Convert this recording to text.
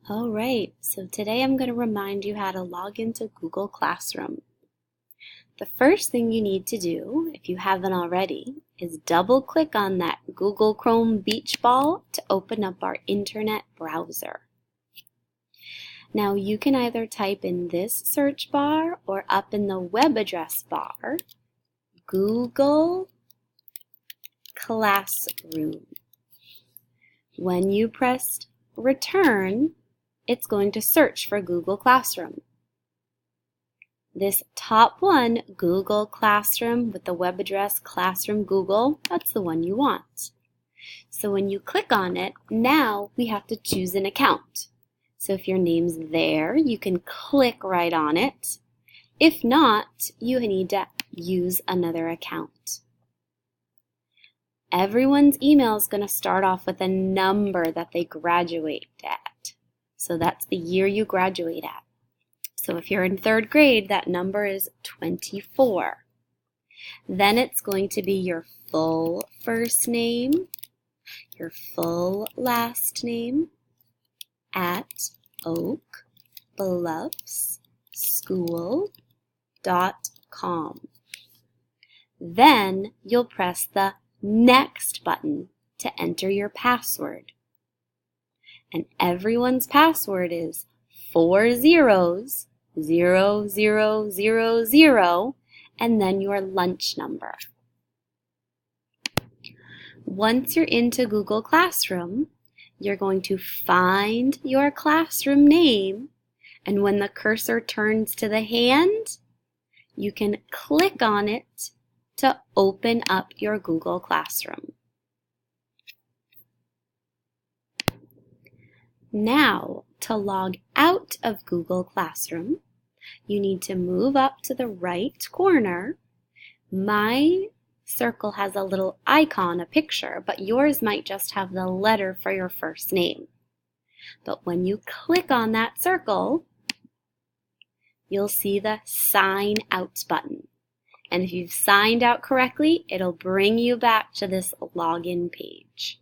All right, so today I'm going to remind you how to log into Google Classroom. The first thing you need to do, if you haven't already, is double click on that Google Chrome beach ball to open up our internet browser. Now you can either type in this search bar or up in the web address bar, Google Classroom. When you press return, it's going to search for Google Classroom. This top one, Google Classroom with the web address Classroom Google, that's the one you want. So when you click on it, now we have to choose an account. So if your name's there, you can click right on it. If not, you need to use another account. Everyone's email is going to start off with a number that they graduate at. So that's the year you graduate at. So if you're in third grade, that number is 24. Then it's going to be your full first name, your full last name, at oakbluffsschool.com. Then you'll press the Next button to enter your password. And everyone's password is 4 zeros, 0, 0, 0, 0, and then your lunch number. Once you're into Google Classroom, you're going to find your classroom name, and when the cursor turns to the hand, you can click on it to open up your Google Classroom. Now, to log out of Google Classroom, you need to move up to the right corner. My circle has a little icon, a picture, but yours might just have the letter for your first name. But when you click on that circle, you'll see the Sign Out button. And if you've signed out correctly, it'll bring you back to this login page.